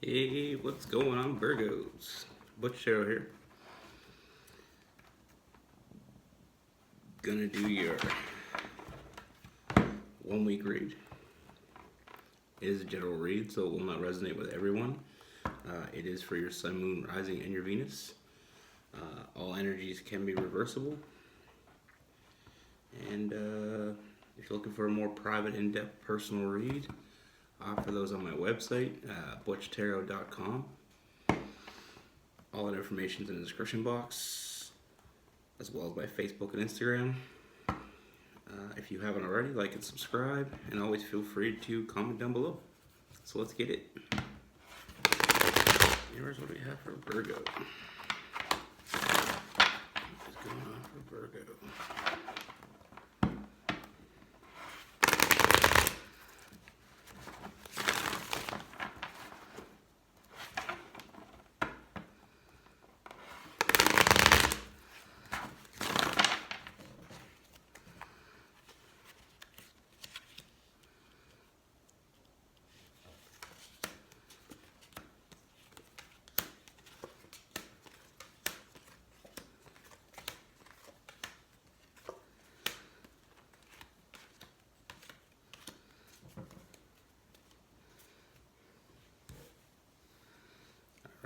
Hey, what's going on, Virgos? Butch Tarot here. Gonna do your 1 week read. It is a general read, so it will not resonate with everyone. It is for your Sun, Moon, Rising, and your Venus. All energies can be reversible. And if you're looking for a more private, in-depth, personal read, I offer those on my website, butchtarot.com. All that information is in the description box, as well as my Facebook and Instagram. If you haven't already, like and subscribe, and always feel free to comment down below. So let's get it. Here's what we have for Virgo. What's going on for Virgo?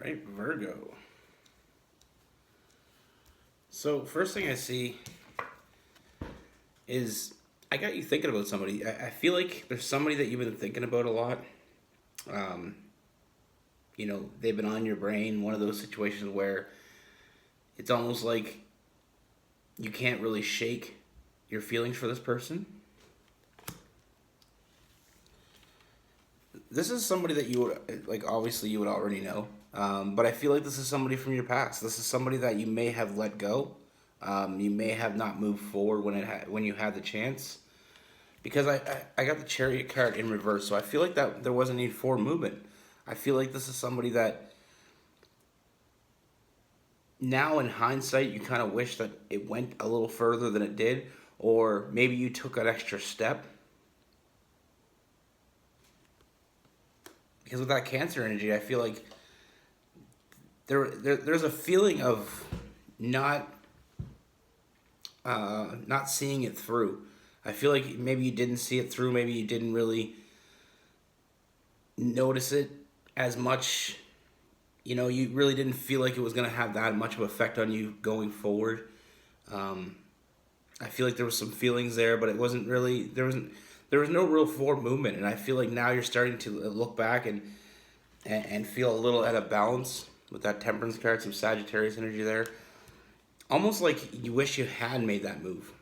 Right, Virgo. So first thing I see is I got you thinking about somebody. I feel like there's somebody that you've been thinking about a lot. Um, they've been on your brain. One of those situations where it's almost like you can't really shake your feelings for this person. This is somebody that you would, like, obviously you would already know. But I feel like this is somebody from your past. This is somebody that you may have let go. You may have not moved forward when you had the chance. Because I got the Chariot card in reverse, so I feel like that there wasn't need for movement. I feel like this is somebody that now in hindsight you kind of wish that it went a little further than it did, or maybe you took an extra step. Because with that Cancer energy, I feel like there's a feeling of not seeing it through. I feel like maybe you didn't see it through. Maybe you didn't really notice it as much. You really didn't feel like it was going to have that much of an effect on you going forward. I feel like there was some feelings there, but it wasn't really, there was no real forward movement. And I feel like now you're starting to look back and feel a little out of balance with that Temperance card, some Sagittarius energy there. Almost like you wish you had made that move.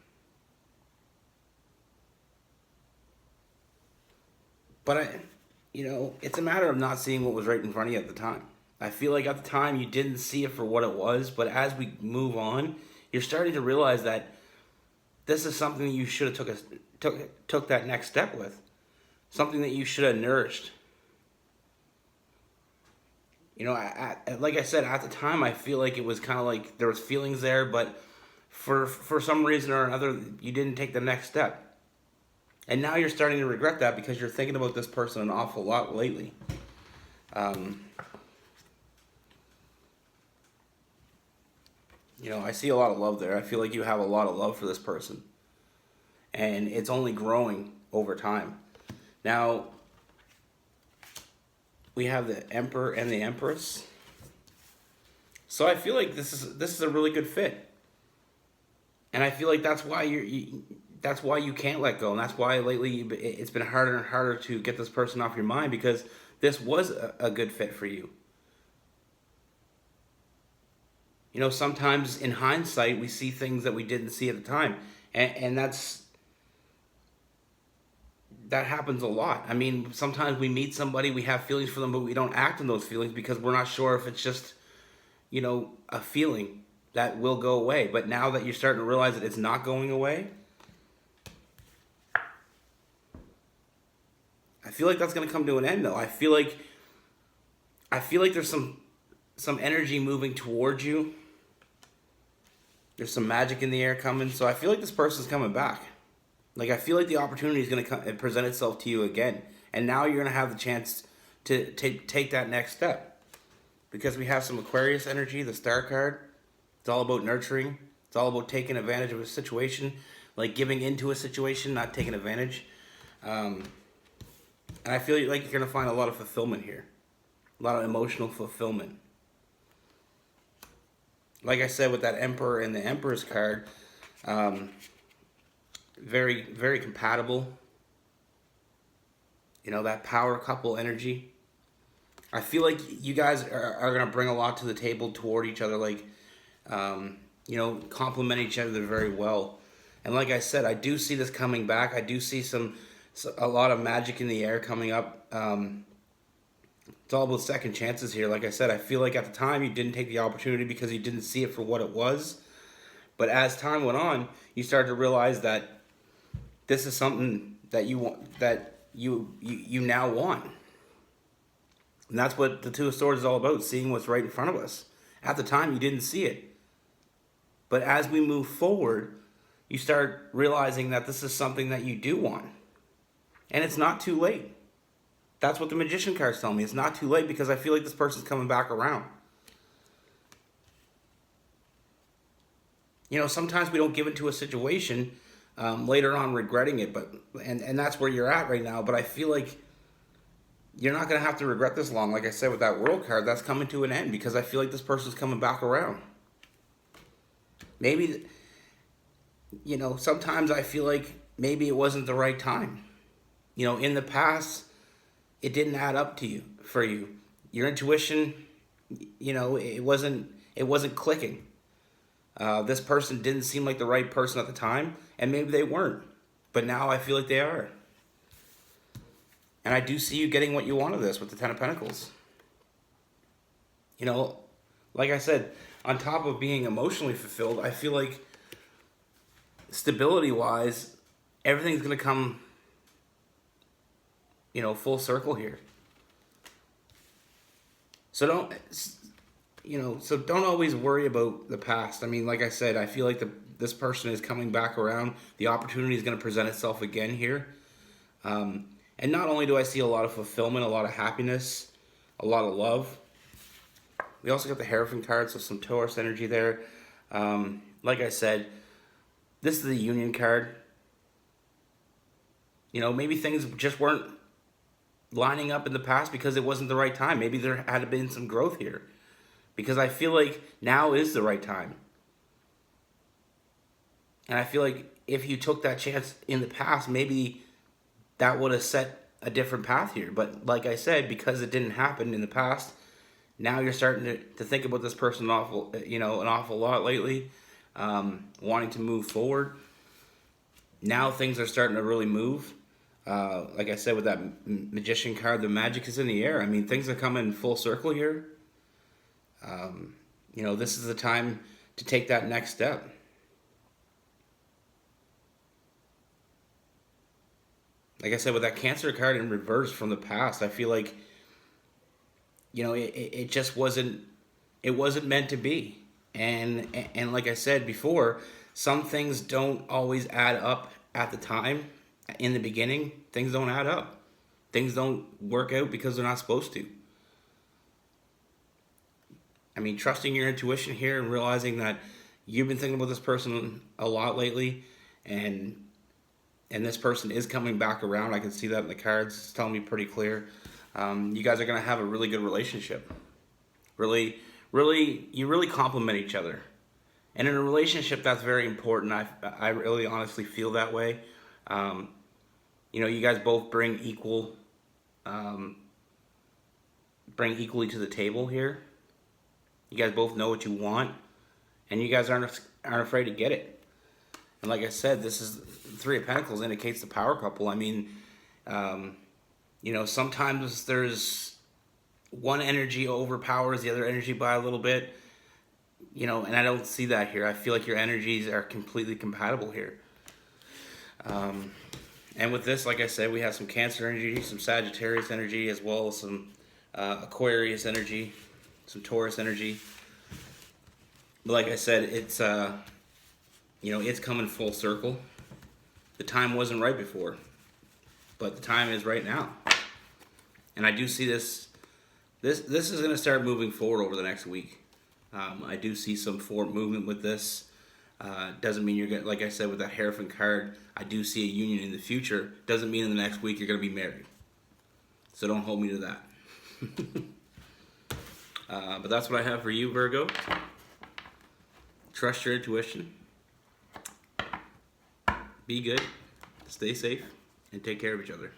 But it's a matter of not seeing what was right in front of you at the time. I feel like at the time you didn't see it for what it was, but as we move on, you're starting to realize that this is something that you should have took that next step with. Something that you should have nourished. Like I said, at the time, I feel like it was kind of like there was feelings there, but for some reason or another, you didn't take the next step. And now you're starting to regret that because you're thinking about this person an awful lot lately. I see a lot of love there. I feel like you have a lot of love for this person. And it's only growing over time. Now, we have the Emperor and the Empress. So I feel like this is a really good fit. And I feel like that's why that's why you can't let go, and that's why lately it's been harder and harder to get this person off your mind, because this was a good fit for you. Sometimes in hindsight we see things that we didn't see at the time, and that happens a lot. I mean, sometimes we meet somebody, we have feelings for them, but we don't act on those feelings because we're not sure if it's just a feeling that will go away. But now that you're starting to realize that it's not going away, I feel like that's going to come to an end, though. I feel like there's some energy moving towards you. There's some magic in the air coming, so I feel like this person's coming back. Like, I feel like the opportunity is going to present itself to you again, and now you're going to have the chance to take that next step. Because we have some Aquarius energy, the Star card. It's all about nurturing. It's all about taking advantage of a situation, like giving into a situation, not taking advantage. And I feel like you're going to find a lot of fulfillment here. A lot of emotional fulfillment. Like I said, with that Emperor and the Empress card, very, very compatible. You know, that power couple energy. I feel like you guys are going to bring a lot to the table toward each other, like, you know, complement each other very well. And like I said, I do see this coming back. I do see a lot of magic in the air coming up. It's all about second chances here. Like I said, I feel like at the time you didn't take the opportunity because you didn't see it for what it was. But as time went on, you started to realize that this is something that you want, that you now want. And that's what the Two of Swords is all about, seeing what's right in front of us. At the time, you didn't see it. But as we move forward, you start realizing that this is something that you do want. And it's not too late. That's what the Magician cards tell me. It's not too late because I feel like this person's coming back around. You know, sometimes we don't give into a situation later on regretting it, and that's where you're at right now. But I feel like you're not going to have to regret this long. Like I said, with that World card, that's coming to an end because I feel like this person's coming back around. Maybe, you know, sometimes I feel like maybe it wasn't the right time. You know, in the past, it didn't add up for you. Your intuition, you know, it wasn't clicking. This person didn't seem like the right person at the time, and maybe they weren't. But now I feel like they are. And I do see you getting what you want of this with the Ten of Pentacles. You know, like I said, on top of being emotionally fulfilled, I feel like stability-wise, everything's going to come, you know, full circle here. So don't always worry about the past. I mean, like I said, I feel like this person is coming back around. The opportunity is going to present itself again here. And not only do I see a lot of fulfillment, a lot of happiness, a lot of love. We also got the Hierophant card, so some Taurus energy there. Like I said, this is the Union card. You know, maybe things just weren't lining up in the past because it wasn't the right time. Maybe there had been some growth here. Because I feel like now is the right time. And I feel like if you took that chance in the past, maybe that would have set a different path here. But like I said, because it didn't happen in the past, now you're starting to think about this person an awful lot lately, wanting to move forward. Now things are starting to really move. Like I said, with that Magician card, the magic is in the air. I mean, things are coming full circle here. You know, this is the time to take that next step. Like I said, with that Cancer card in reverse from the past, I feel like, you know, it just wasn't meant to be. And like I said before, some things don't always add up at the time. In the beginning, things don't add up. Things don't work out because they're not supposed to. I mean, trusting your intuition here and realizing that you've been thinking about this person a lot lately, and this person is coming back around. I can see that in the cards. It's telling me pretty clear. You guys are going to have a really good relationship. You really complement each other. And in a relationship, that's very important. I really honestly feel that way. You know, you guys both bring equally to the table here. You guys both know what you want, and you guys aren't afraid to get it. And like I said, this is Three of Pentacles indicates the power couple. I mean, you know, sometimes there's one energy overpowers the other energy by a little bit. You know, and I don't see that here. I feel like your energies are completely compatible here. And with this, like I said, we have some Cancer energy, some Sagittarius energy, as well as some Aquarius energy, some Taurus energy. But like I said, it's you know, it's coming full circle. The time wasn't right before, but the time is right now. And I do see this is going to start moving forward over the next week. I do see some forward movement with this. Doesn't mean you're going to, like I said with that Hierophant card, I do see a union in the future. Doesn't mean in the next week you're going to be married. So don't hold me to that. But that's what I have for you, Virgo. Trust your intuition. Be good, stay safe, and take care of each other.